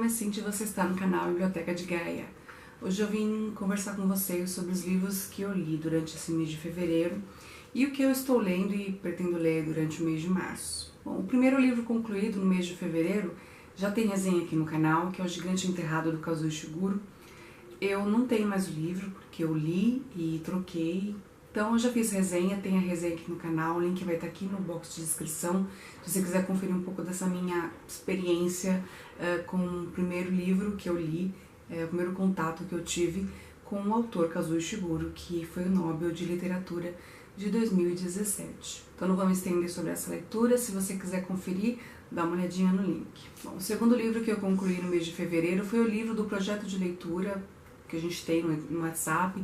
nome é Cintia e você está no canal Biblioteca de Gaia. Hoje eu vim conversar com vocês sobre os livros que eu li durante esse mês de fevereiro e o que eu estou lendo e pretendo ler durante o mês de março. Bom, o primeiro livro concluído no mês de fevereiro já tem resenha aqui no canal, que é O Gigante Enterrado do Kazuo Ishiguro. Eu não tenho mais o livro, porque eu li e troquei. Então eu já fiz resenha, tem a resenha aqui no canal, o link vai estar aqui no box de descrição. Se você quiser conferir um pouco dessa minha experiência com o primeiro livro que eu li, o primeiro contato que eu tive com o autor Kazuo Ishiguro, que foi o Nobel de Literatura de 2017. Então não vou me estender sobre essa leitura, se você quiser conferir, dá uma olhadinha no link. Bom, o segundo livro que eu concluí no mês de fevereiro foi o livro do projeto de leitura que a gente tem no WhatsApp.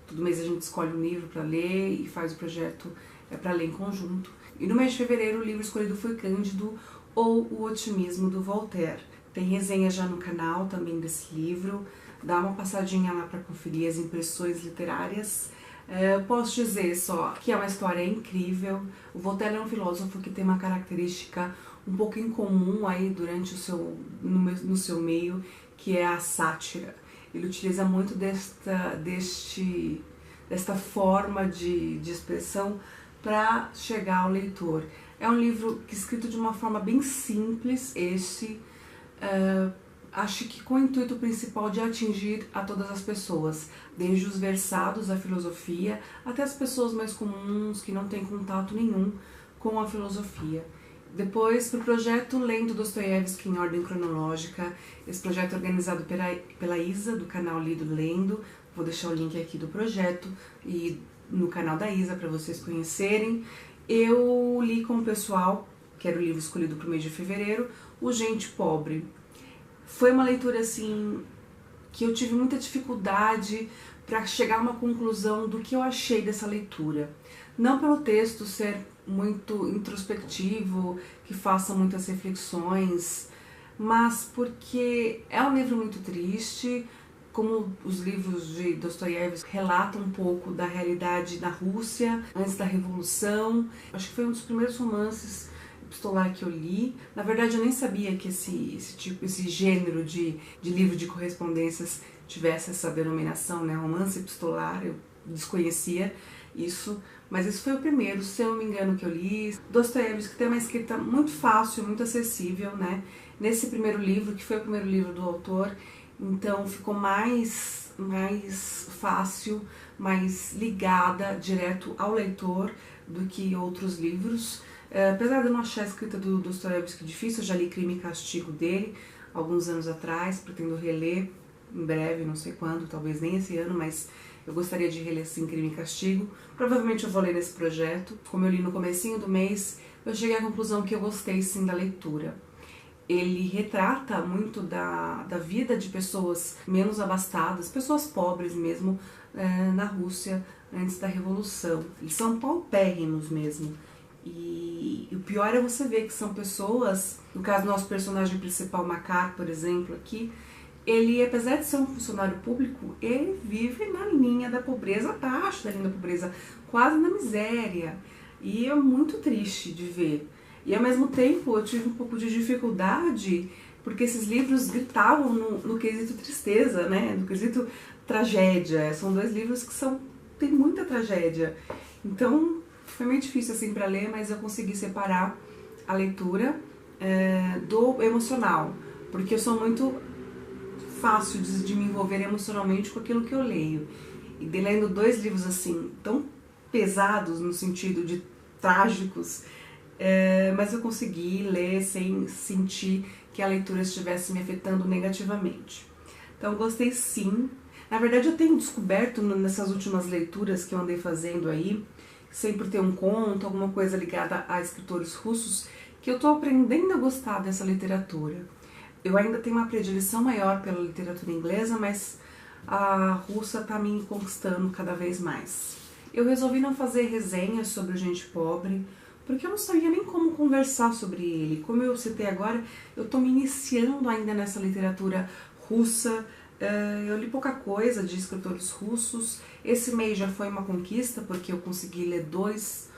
Todo mês a gente escolhe um livro para ler e faz o projeto para ler em conjunto. E no mês de fevereiro o livro escolhido foi Cândido ou O Otimismo do Voltaire. Tem resenha já no canal também desse livro, dá uma passadinha lá para conferir as impressões literárias. Eu posso dizer só que é uma história incrível. O Voltaire é um filósofo que tem uma característica um pouco incomum aí durante no seu meio, que é a sátira. Ele utiliza muito desta forma de expressão para chegar ao leitor. É um livro escrito de uma forma bem simples, acho que com o intuito principal de atingir a todas as pessoas, desde os versados à filosofia até as pessoas mais comuns que não têm contato nenhum com a filosofia. Depois, para o projeto Lendo Dostoiévski em Ordem Cronológica, esse projeto é organizado pela Isa, do canal Lido Lendo. Vou deixar o link aqui do projeto e no canal da Isa para vocês conhecerem. Eu li com o pessoal, que era o livro escolhido para o mês de fevereiro, O Gente Pobre. Foi uma leitura assim que eu tive muita dificuldade para chegar a uma conclusão do que eu achei dessa leitura. Não pelo texto ser muito introspectivo, que faça muitas reflexões, mas porque é um livro muito triste, como os livros de Dostoiévski relatam um pouco da realidade da Rússia antes da Revolução. Acho que foi um dos primeiros romances epistolar que eu li. Na verdade eu nem sabia que esse gênero de livro de correspondências tivesse essa denominação, né? Romance epistolar, eu desconhecia isso, mas esse foi o primeiro, se eu não me engano, que eu li. Dostoiévski tem uma escrita muito fácil, muito acessível, né? Nesse primeiro livro, que foi o primeiro livro do autor, então ficou mais fácil, mais ligada direto ao leitor do que outros livros. Apesar de eu não achar a escrita do Dostoiévski difícil, eu já li Crime e Castigo dele alguns anos atrás, pretendo reler em breve, não sei quando, talvez nem esse ano, mas eu gostaria de reler sim Crime e Castigo. Provavelmente eu vou ler nesse projeto. Como eu li no comecinho do mês, eu cheguei à conclusão que eu gostei sim da leitura. Ele retrata muito da vida de pessoas menos abastadas, pessoas pobres mesmo, na Rússia antes da Revolução. Eles são paupérrimos mesmo. E o pior é você ver que são pessoas, no caso do nosso personagem principal, Makar, por exemplo, aqui, ele, apesar de ser um funcionário público, ele vive na linha da pobreza, abaixo da linha da pobreza, quase na miséria. E é muito triste de ver. E ao mesmo tempo eu tive um pouco de dificuldade, porque esses livros gritavam no quesito tristeza, né? No quesito tragédia. São dois livros que tem muita tragédia. Então foi meio difícil assim para ler, mas eu consegui separar a leitura do emocional, porque eu sou muito fácil de me envolver emocionalmente com aquilo que eu leio. E lendo dois livros assim, tão pesados no sentido de trágicos, mas eu consegui ler sem sentir que a leitura estivesse me afetando negativamente. Então gostei sim. Na verdade eu tenho descoberto nessas últimas leituras que eu andei fazendo aí, sempre tem um conto, alguma coisa ligada a escritores russos, que eu estou aprendendo a gostar dessa literatura. Eu ainda tenho uma predileção maior pela literatura inglesa, mas a russa está me conquistando cada vez mais. Eu resolvi não fazer resenha sobre O Gente Pobre, porque eu não sabia nem como conversar sobre ele. Como eu citei agora, eu estou me iniciando ainda nessa literatura russa. Eu li pouca coisa de escritores russos. Esse mês já foi uma conquista, porque eu consegui ler 2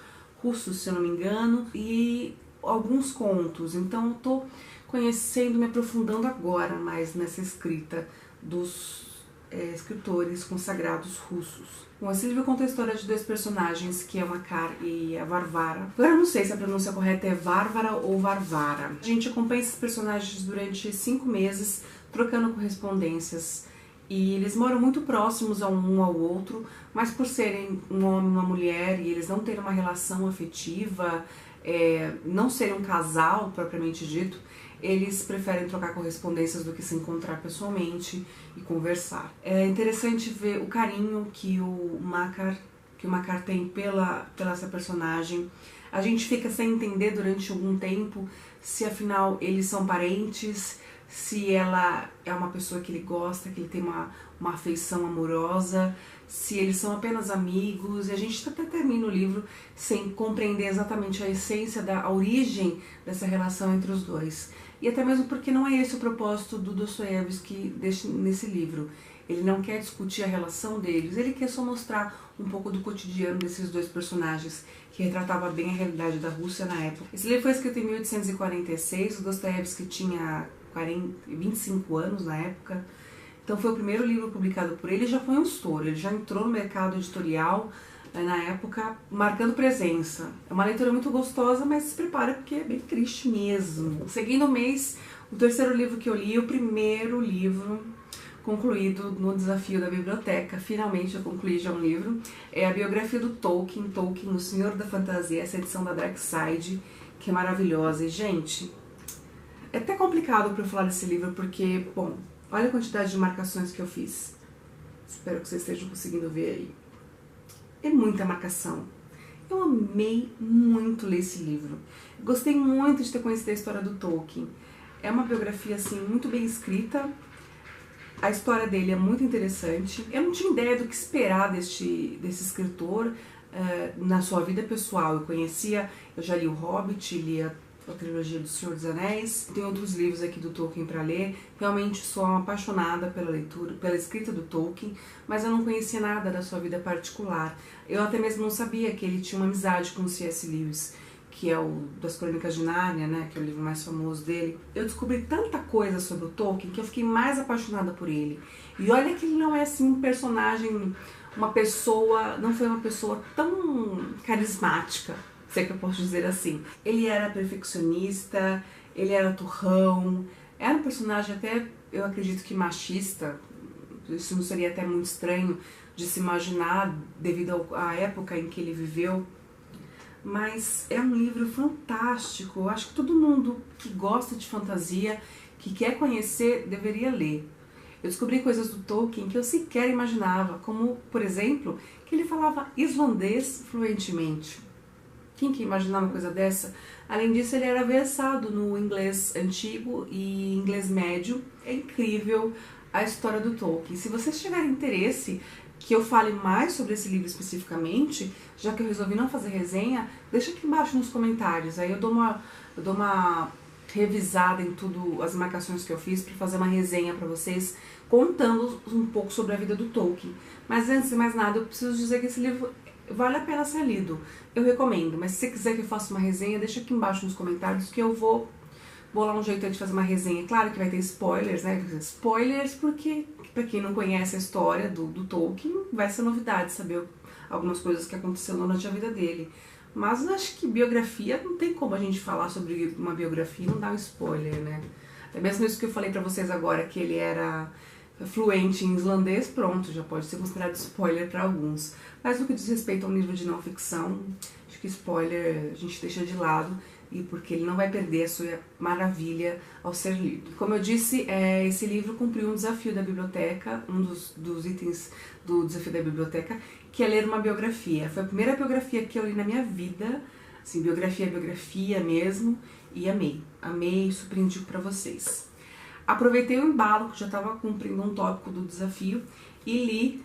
russos, se eu não me engano, e alguns contos. Então eu estou conhecendo, me aprofundando agora mais nessa escrita dos escritores consagrados russos. Bom, esse livro conta a história de dois personagens, que é o Makar e a Varvara. Agora eu não sei se a pronúncia correta é Varvara ou Varvara. A gente acompanha esses personagens durante 5 meses, trocando correspondências. E eles moram muito próximos um ao outro, mas por serem um homem e uma mulher e eles não terem uma relação afetiva, não serem um casal propriamente dito, eles preferem trocar correspondências do que se encontrar pessoalmente e conversar. É interessante ver o carinho que o Makar tem pela essa personagem. A gente fica sem entender durante algum tempo se afinal eles são parentes, se ela é uma pessoa que ele gosta, que ele tem uma afeição amorosa, se eles são apenas amigos, e a gente até termina o livro sem compreender exatamente a essência, a origem dessa relação entre os dois. E até mesmo porque não é esse o propósito do Dostoiévski nesse livro. Ele não quer discutir a relação deles, ele quer só mostrar um pouco do cotidiano desses dois personagens, que retratava bem a realidade da Rússia na época. Esse livro foi escrito em 1846, o Dostoiévski tinha 25 anos na época, então foi o primeiro livro publicado por ele, já foi um estouro, ele já entrou no mercado editorial na época, marcando presença. É uma leitura muito gostosa, mas se prepara porque é bem triste mesmo. Seguindo o mês, o terceiro livro que eu li, o primeiro livro concluído no desafio da biblioteca, finalmente eu concluí já um livro, é a biografia do Tolkien, o Senhor da Fantasia, essa edição da Dark Side, que é maravilhosa. E, gente, é até complicado para eu falar desse livro, porque, bom, olha a quantidade de marcações que eu fiz. Espero que vocês estejam conseguindo ver aí. É muita marcação. Eu amei muito ler esse livro. Gostei muito de ter conhecido a história do Tolkien. É uma biografia, assim, muito bem escrita. A história dele é muito interessante. Eu não tinha ideia do que esperar desse escritor na sua vida pessoal. Eu já li O Hobbit, li a trilogia do Senhor dos Anéis, tem outros livros aqui do Tolkien para ler. Realmente sou apaixonada pela leitura, pela escrita do Tolkien, mas eu não conhecia nada da sua vida particular. Eu até mesmo não sabia que ele tinha uma amizade com o C.S. Lewis, que é o das Crônicas de Nárnia, né, que é o livro mais famoso dele. Eu descobri tanta coisa sobre o Tolkien que eu fiquei mais apaixonada por ele. E olha que ele não é assim um personagem, não foi uma pessoa tão carismática, se é que eu posso dizer assim. Ele era perfeccionista, ele era turrão, era um personagem até, eu acredito que machista. Isso não seria até muito estranho de se imaginar devido à época em que ele viveu. Mas é um livro fantástico, eu acho que todo mundo que gosta de fantasia, que quer conhecer, deveria ler. Eu descobri coisas do Tolkien que eu sequer imaginava, como, por exemplo, que ele falava islandês fluentemente. Quem que imaginava uma coisa dessa? Além disso, ele era versado no inglês antigo e inglês médio. É incrível a história do Tolkien. Se vocês tiverem interesse que eu fale mais sobre esse livro especificamente, já que eu resolvi não fazer resenha, deixa aqui embaixo nos comentários. Aí eu dou uma revisada em tudo, as marcações que eu fiz, para fazer uma resenha para vocês, contando um pouco sobre a vida do Tolkien. Mas antes de mais nada, eu preciso dizer que esse livro vale a pena ser lido. Eu recomendo, mas se você quiser que eu faça uma resenha, deixa aqui embaixo nos comentários que eu vou bolar um jeito de fazer uma resenha. Claro que vai ter spoilers, né? Spoilers porque, pra quem não conhece a história do Tolkien, vai ser novidade saber algumas coisas que aconteceram durante a vida dele. Mas eu acho que biografia, não tem como a gente falar sobre uma biografia e não dar um spoiler, né? Até mesmo isso que eu falei pra vocês agora, que ele era fluente em islandês, pronto, já pode ser considerado spoiler para alguns. Mas no que diz respeito a um livro de não ficção, acho que spoiler a gente deixa de lado, e porque ele não vai perder a sua maravilha ao ser lido. Como eu disse, esse livro cumpriu um desafio da biblioteca, um dos itens do desafio da biblioteca, que é ler uma biografia. Foi a primeira biografia que eu li na minha vida, assim, biografia mesmo, e amei. Amei e super indico para vocês. Aproveitei o embalo, que já estava cumprindo um tópico do desafio, e li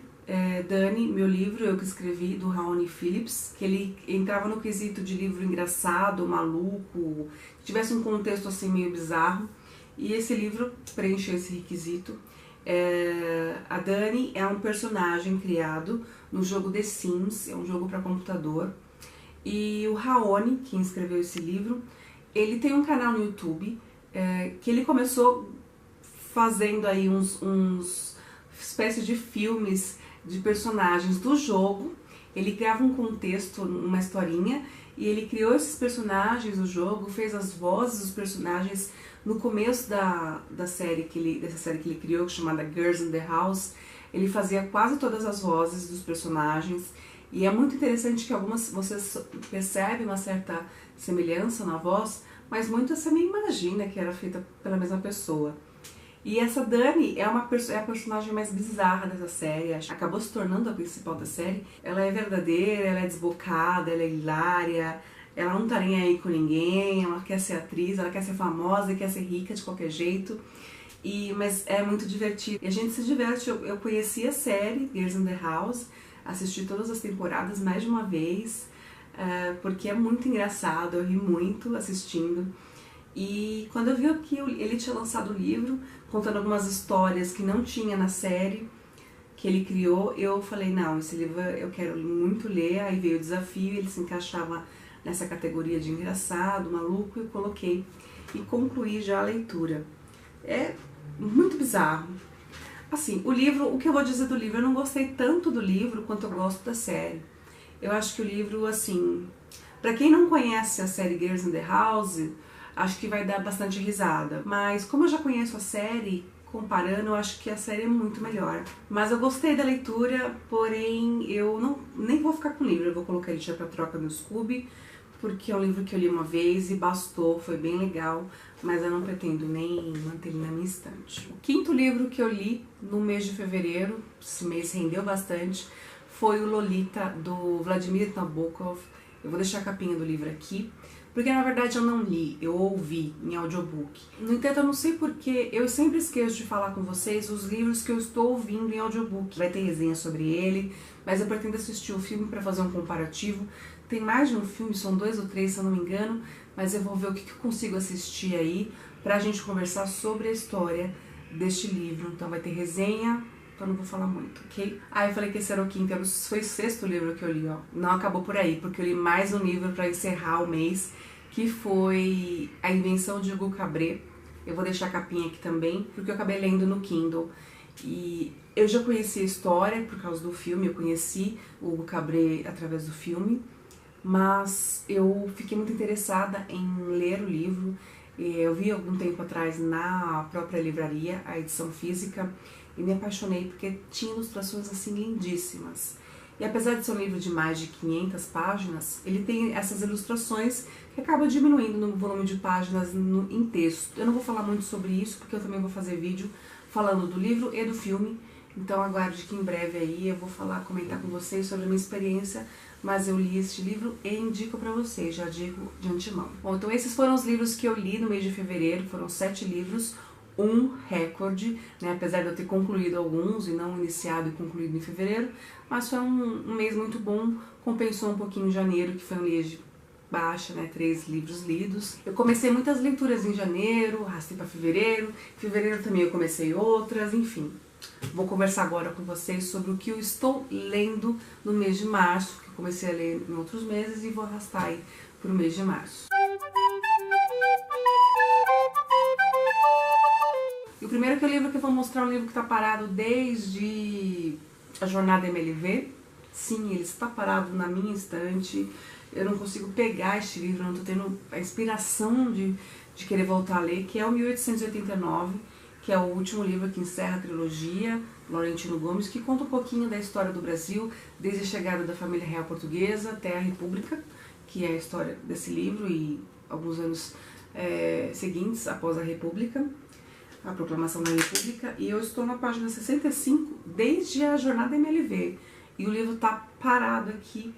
Dani, meu livro, eu que escrevi, do Raoni Phillips, que ele entrava no quesito de livro engraçado, maluco, que tivesse um contexto assim meio bizarro, e esse livro preencheu esse requisito. A Dani é um personagem criado no jogo The Sims, é um jogo para computador, e o Raoni, quem escreveu esse livro, ele tem um canal no YouTube que ele começou fazendo aí uns espécies de filmes de personagens do jogo. Ele criava um contexto, uma historinha, e ele criou esses personagens do jogo, fez as vozes dos personagens. No começo dessa série que ele criou, chamada Girls in the House, ele fazia quase todas as vozes dos personagens. E é muito interessante que algumas vocês percebem uma certa semelhança na voz, mas muitas você nem imagina que era feita pela mesma pessoa. E essa Dani é a personagem mais bizarra dessa série, acabou se tornando a principal da série. Ela é verdadeira, ela é desbocada, ela é hilária, ela não tá nem aí com ninguém, ela quer ser atriz, ela quer ser famosa, quer ser rica de qualquer jeito. Mas é muito divertido. E a gente se diverte. Eu conheci a série Girls in the House, assisti todas as temporadas mais de uma vez, porque é muito engraçado, eu ri muito assistindo. E quando eu vi que ele tinha lançado o livro, contando algumas histórias que não tinha na série que ele criou, eu falei, não, esse livro eu quero muito ler. Aí veio o desafio, ele se encaixava nessa categoria de engraçado, maluco, e eu coloquei e concluí já a leitura. É muito bizarro. Assim, o livro, o que eu vou dizer do livro, eu não gostei tanto do livro quanto eu gosto da série. Eu acho que o livro, assim, pra quem não conhece a série Girls in the House, acho que vai dar bastante risada. Mas como eu já conheço a série, comparando, eu acho que a série é muito melhor. Mas eu gostei da leitura, porém eu nem vou ficar com o livro, eu vou colocar ele já pra troca no Scooby, porque é um livro que eu li uma vez e bastou, foi bem legal, mas eu não pretendo nem manter ele na minha estante. O quinto livro que eu li no mês de fevereiro, esse mês rendeu bastante, foi o Lolita, do Vladimir Nabokov. Eu vou deixar a capinha do livro aqui, porque na verdade eu não li, eu ouvi em audiobook. No entanto, eu não sei porque eu sempre esqueço de falar com vocês os livros que eu estou ouvindo em audiobook. Vai ter resenha sobre ele, mas eu pretendo assistir o filme para fazer um comparativo. Tem mais de um filme, são 2 ou 3 se eu não me engano, mas eu vou ver o que eu consigo assistir aí pra gente conversar sobre a história deste livro. Então vai ter resenha, então não vou falar muito, ok? Eu falei que esse era o quinto, foi o sexto livro que eu li, ó. Não acabou por aí, porque eu li mais um livro pra encerrar o mês, que foi A Invenção de Hugo Cabret. Eu vou deixar a capinha aqui também, porque eu acabei lendo no Kindle. E eu já conheci a história por causa do filme, eu conheci o Hugo Cabret através do filme, mas eu fiquei muito interessada em ler o livro. Eu vi algum tempo atrás na própria livraria a edição física e me apaixonei porque tinha ilustrações assim lindíssimas. E apesar de ser um livro de mais de 500 páginas, ele tem essas ilustrações que acabam diminuindo no volume de páginas em texto. Eu não vou falar muito sobre isso porque eu também vou fazer vídeo falando do livro e do filme. Então aguarde que em breve aí eu vou comentar com vocês sobre a minha experiência, mas eu li este livro e indico pra vocês, já digo de antemão. Bom, então esses foram os livros que eu li no mês de fevereiro, foram 7 livros, um recorde, né, apesar de eu ter concluído alguns e não iniciado e concluído em fevereiro, mas foi um mês muito bom, compensou um pouquinho em janeiro, que foi um mês de baixa, né, 3 livros lidos. Eu comecei muitas leituras em janeiro, arrastei para fevereiro também eu comecei outras, enfim. Vou conversar agora com vocês sobre o que eu estou lendo no mês de março, que eu comecei a ler em outros meses e vou arrastar aí para o mês de março. E o primeiro livro que eu vou mostrar é um livro que está parado desde a Jornada MLV. Sim, ele está parado na minha estante. Eu não consigo pegar este livro, não estou tendo a inspiração de querer voltar a ler, que é o 1889, que é o último livro que encerra a trilogia, Laurentino Gomes, que conta um pouquinho da história do Brasil, desde a chegada da família real portuguesa até a República, que é a história desse livro e alguns anos seguintes após a República, a proclamação da República, e eu estou na página 65 desde a Jornada MLV, e o livro está parado aqui,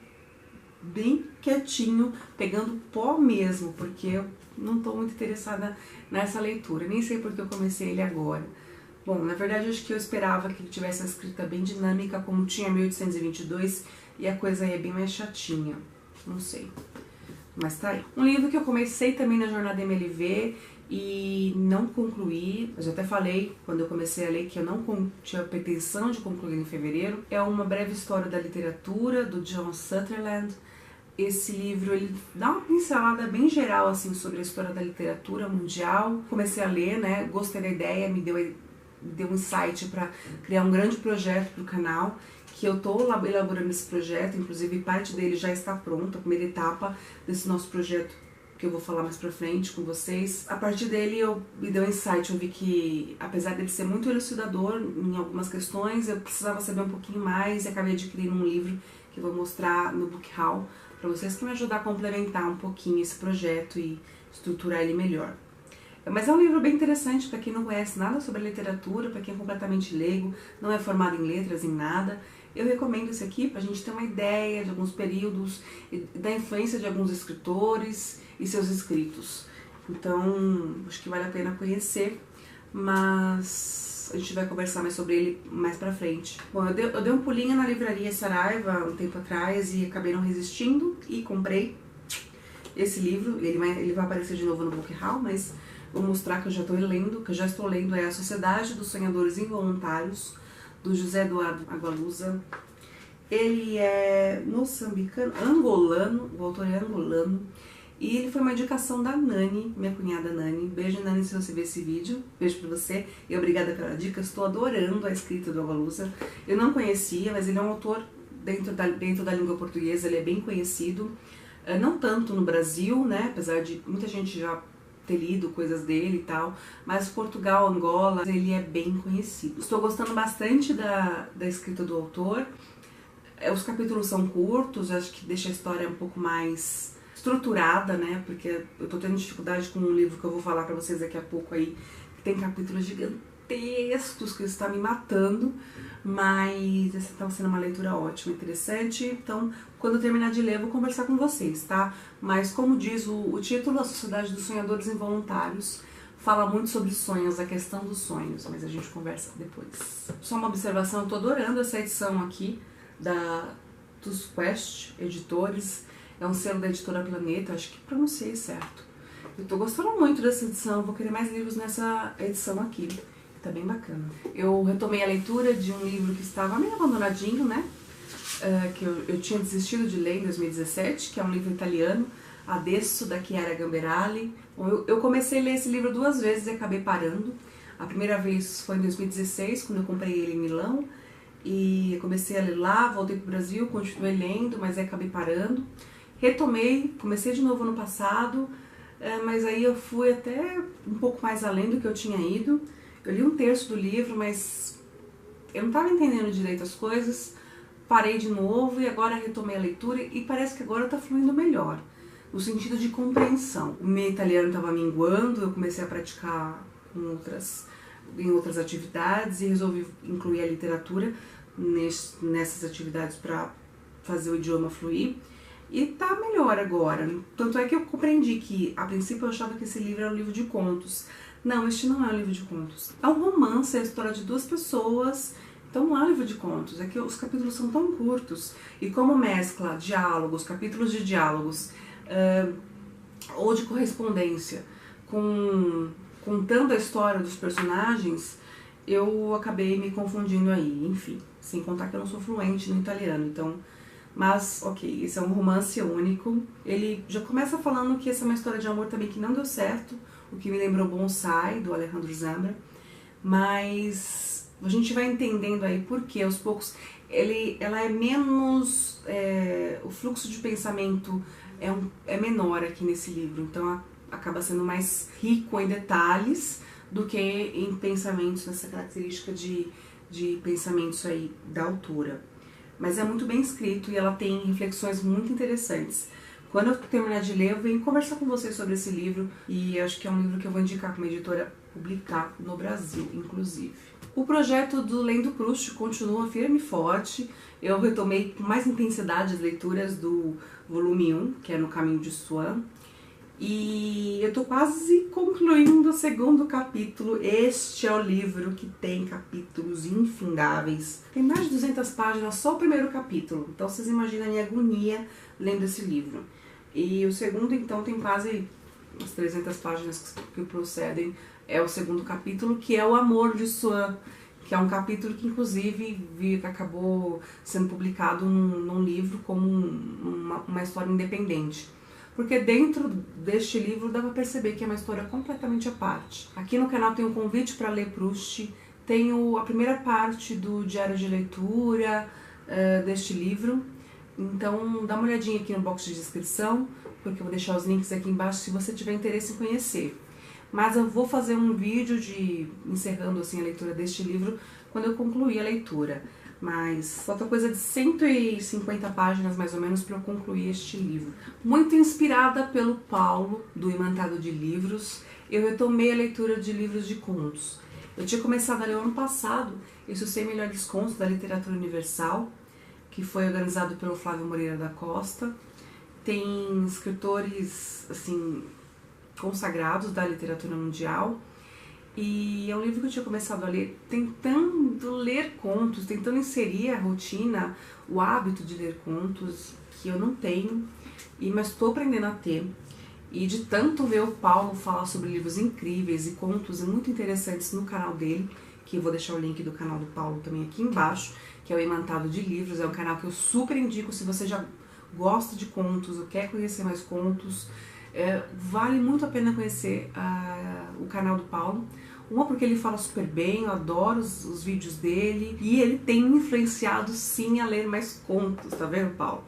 bem quietinho, pegando pó mesmo, porque eu não estou muito interessada nessa leitura, nem sei porque eu comecei ele agora. Bom, na verdade eu acho que eu esperava que ele tivesse a escrita bem dinâmica, como tinha 1822, e a coisa aí é bem mais chatinha, não sei, mas tá aí. Um livro que eu comecei também na Jornada MLV e não concluí, eu já até falei quando eu comecei a ler que eu não tinha pretensão de concluir em fevereiro, é Uma Breve História da Literatura, do John Sutherland. Esse livro, ele dá uma pincelada bem geral, assim, sobre a história da literatura mundial. Comecei a ler, né, gostei da ideia, me deu um insight para criar um grande projeto para o canal, que eu estou elaborando esse projeto, inclusive parte dele já está pronta, a primeira etapa desse nosso projeto, que eu vou falar mais pra frente com vocês. A partir dele me deu um insight, eu vi que apesar dele ser muito elucidador em algumas questões, eu precisava saber um pouquinho mais e acabei adquirindo um livro que eu vou mostrar no Book Haul para vocês, que me ajudar a complementar um pouquinho esse projeto e estruturar ele melhor. Mas é um livro bem interessante para quem não conhece nada sobre literatura, para quem é completamente leigo, não é formado em letras, em nada. Eu recomendo esse aqui para a gente ter uma ideia de alguns períodos, da influência de alguns escritores e seus escritos. Então, acho que vale a pena conhecer, mas a gente vai conversar mais sobre ele mais pra frente. Bom, eu dei um pulinho na livraria Saraiva um tempo atrás e acabei não resistindo e comprei esse livro. Ele vai aparecer de novo no Book Haul, mas vou mostrar que eu já estou lendo, é A Sociedade dos Sonhadores Involuntários, do José Eduardo Agualusa. Ele é moçambicano, angolano, o autor é angolano, e ele foi uma indicação da Nani, minha cunhada Nani. Beijo, Nani, se você ver esse vídeo. Beijo pra você e obrigada pela dica. Estou adorando a escrita do Agualusa. Eu não conhecia, mas ele é um autor dentro da língua portuguesa, ele é bem conhecido. Não tanto no Brasil, né, apesar de muita gente já ter lido coisas dele e tal, mas Portugal, Angola, ele é bem conhecido. Estou gostando bastante da escrita do autor. Os capítulos são curtos, acho que deixa a história um pouco mais estruturada, né, porque eu tô tendo dificuldade com um livro que eu vou falar pra vocês daqui a pouco aí, que tem capítulos gigantescos que está me matando, mas essa tá sendo uma leitura ótima, interessante. Então, quando eu terminar de ler, eu vou conversar com vocês, tá? Mas como diz o título, A Sociedade dos Sonhadores Involuntários, fala muito sobre sonhos, a questão dos sonhos, mas a gente conversa depois. Só uma observação, eu tô adorando essa edição aqui dos Quest Editores, é um selo da editora Planeta, acho que pronunciei certo. Eu tô gostando muito dessa edição, vou querer mais livros nessa edição aqui, tá bem bacana. Eu retomei a leitura de um livro que estava meio abandonadinho, né, que eu tinha desistido de ler em 2017, que é um livro italiano, Adesso, da Chiara Gamberali. Bom, eu comecei a ler esse livro 2 vezes e acabei parando. A primeira vez foi em 2016, quando eu comprei ele em Milão, e comecei a ler lá, voltei pro Brasil, continuei lendo, mas aí acabei parando. Retomei, comecei de novo ano passado, mas aí eu fui até um pouco mais além do que eu tinha ido. Eu li 1/3 do livro, mas eu não estava entendendo direito as coisas, parei de novo e agora retomei a leitura e parece que agora está fluindo melhor, no sentido de compreensão. O meu italiano estava minguando, eu comecei a praticar em outras atividades e resolvi incluir a literatura nessas atividades para fazer o idioma fluir. E tá melhor agora. Tanto é que eu compreendi que, a princípio, eu achava que esse livro era um livro de contos. Não, este não é um livro de contos. É um romance, é a história de 2 pessoas. Então não é um livro de contos. É que os capítulos são tão curtos. E como mescla diálogos, capítulos de diálogos, ou de correspondência, contando a história dos personagens, eu acabei me confundindo aí. Enfim, sem contar que eu não sou fluente no italiano, então... Mas, ok, esse é um romance único. Ele já começa falando que essa é uma história de amor também que não deu certo, o que me lembrou Bonsai, do Alejandro Zambra. Mas a gente vai entendendo aí porque aos poucos ela é menos... o fluxo de pensamento é menor aqui nesse livro, então acaba sendo mais rico em detalhes do que em pensamentos, nessa característica de pensamentos aí da autora. Mas é muito bem escrito e ela tem reflexões muito interessantes. Quando eu terminar de ler, eu venho conversar com vocês sobre esse livro e acho que é um livro que eu vou indicar para uma editora publicar no Brasil, inclusive. O projeto do Lendo Proust continua firme e forte. Eu retomei com mais intensidade as leituras do volume 1, que é No Caminho de Swan. E eu tô quase concluindo o 2º capítulo. Este é o livro que tem capítulos infindáveis. Tem mais de 200 páginas só o primeiro capítulo. Então vocês imaginam a minha agonia lendo esse livro. E o segundo, então, tem quase as 300 páginas que procedem. É o 2º capítulo, que é o amor de Swan, que é um capítulo que inclusive acabou sendo publicado num livro como uma história independente. Porque dentro deste livro dá para perceber que é uma história completamente à parte. Aqui no canal tem um convite para ler Proust, tem a primeira parte do diário de leitura deste livro. Então dá uma olhadinha aqui no box de descrição, porque eu vou deixar os links aqui embaixo se você tiver interesse em conhecer. Mas eu vou fazer um vídeo encerrando assim a leitura deste livro quando eu concluir a leitura. Mas falta coisa de 150 páginas mais ou menos para eu concluir este livro. Muito inspirada pelo Paulo, do Imantado de Livros, eu retomei a leitura de livros de contos. Eu tinha começado a ler ano passado os 100 melhores contos da literatura universal, que foi organizado pelo Flávio Moreira da Costa. Tem escritores assim consagrados da literatura mundial. E é um livro que eu tinha começado a ler tentando ler contos, tentando inserir a rotina, o hábito de ler contos, que eu não tenho, mas estou aprendendo a ter. E de tanto ver o Paulo falar sobre livros incríveis e contos muito interessantes no canal dele, que eu vou deixar o link do canal do Paulo também aqui embaixo, que é o Imantado de Livros, é um canal que eu super indico se você já gosta de contos ou quer conhecer mais contos. Vale muito a pena conhecer o canal do Paulo. Uma porque ele fala super bem, eu adoro os vídeos dele. E ele tem me influenciado sim a ler mais contos, tá vendo, Paulo?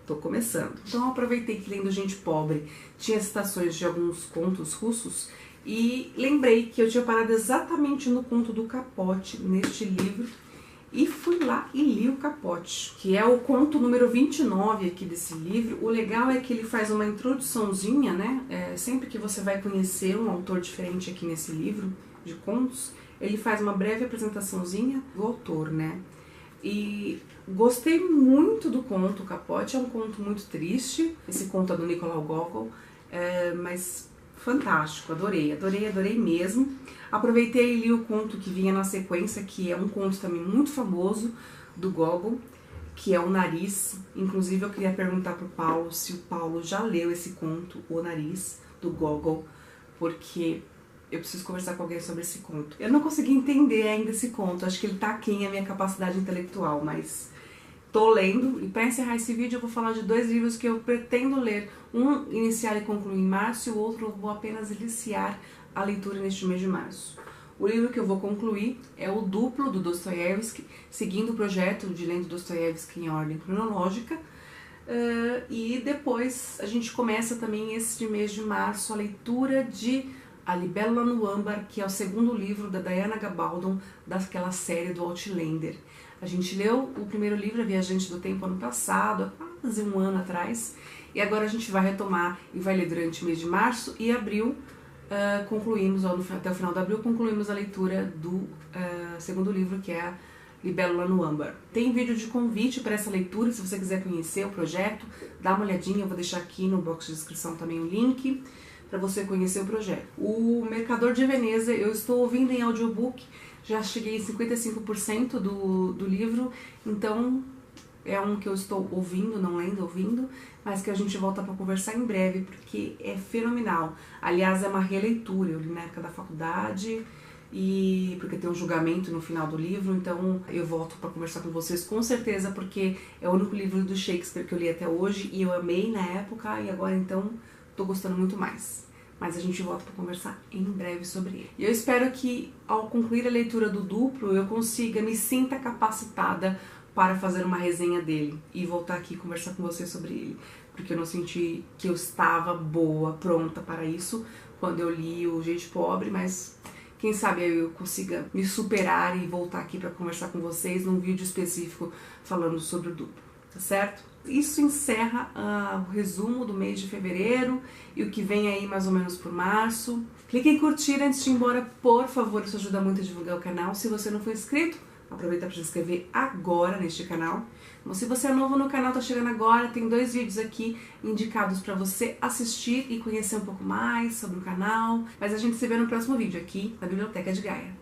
Tô começando. Então eu aproveitei que lendo Gente Pobre tinha citações de alguns contos russos e lembrei que eu tinha parado exatamente no conto do Capote neste livro. E fui lá e li o Capote, que é o conto número 29 aqui desse livro. O legal é que ele faz uma introduçãozinha, né? Sempre que você vai conhecer um autor diferente aqui nesse livro de contos, ele faz uma breve apresentaçãozinha do autor, né? E gostei muito do conto. O Capote é um conto muito triste. Esse conto é do Nicolau Gogol, mas fantástico, adorei mesmo. Aproveitei e li o conto que vinha na sequência, que é um conto também muito famoso do Gogol, que é O Nariz. Inclusive eu queria perguntar pro Paulo se o Paulo já leu esse conto, O Nariz, do Gogol, porque eu preciso conversar com alguém sobre esse conto. Eu não consegui entender ainda esse conto, acho que ele tá aquém a minha capacidade intelectual, mas tô lendo. E para encerrar esse vídeo eu vou falar de 2 livros que eu pretendo ler. Um iniciar e concluir em março e o outro eu vou apenas iniciar a leitura neste mês de março. O livro que eu vou concluir é O Duplo, do Dostoiévski, seguindo o projeto de lendo Dostoiévski em ordem cronológica. E depois a gente começa também este mês de março a leitura de A Libélula no Âmbar, que é o segundo livro da Diana Gabaldon, daquela série do Outlander. A gente leu o primeiro livro, A Viajante do Tempo, ano passado, há quase um ano atrás, e agora a gente vai retomar e vai ler durante o mês de março e abril. Concluímos, até o final de abril, concluímos a leitura do segundo livro, que é a Libélula no Âmbar. Tem vídeo de convite para essa leitura, se você quiser conhecer o projeto, dá uma olhadinha, eu vou deixar aqui no box de descrição também o link para você conhecer o projeto. O Mercador de Veneza, eu estou ouvindo em audiobook, já cheguei em 55% do livro, então é um que eu estou ouvindo, não lendo, ouvindo, mas que a gente volta para conversar em breve, porque é fenomenal. Aliás, é uma releitura, eu li na época da faculdade, e porque tem um julgamento no final do livro, então eu volto para conversar com vocês com certeza, porque é o único livro do Shakespeare que eu li até hoje, e eu amei na época, e agora então tô gostando muito mais. Mas a gente volta para conversar em breve sobre ele. E eu espero que ao concluir a leitura do Duplo, eu consiga, me sinta capacitada para fazer uma resenha dele e voltar aqui e conversar com você sobre ele, porque eu não senti que eu estava boa, pronta para isso quando eu li o Gente Pobre, mas quem sabe eu consiga me superar e voltar aqui para conversar com vocês num vídeo específico falando sobre o Duplo, tá certo? Isso encerra o resumo do mês de fevereiro e o que vem aí mais ou menos por março. Clique em curtir antes de ir embora, por favor, isso ajuda muito a divulgar o canal. Se você não for inscrito, aproveita para se inscrever agora neste canal. Então, se você é novo no canal, tá chegando agora, tem 2 vídeos aqui indicados para você assistir e conhecer um pouco mais sobre o canal. Mas a gente se vê no próximo vídeo aqui na Biblioteca de Gaia.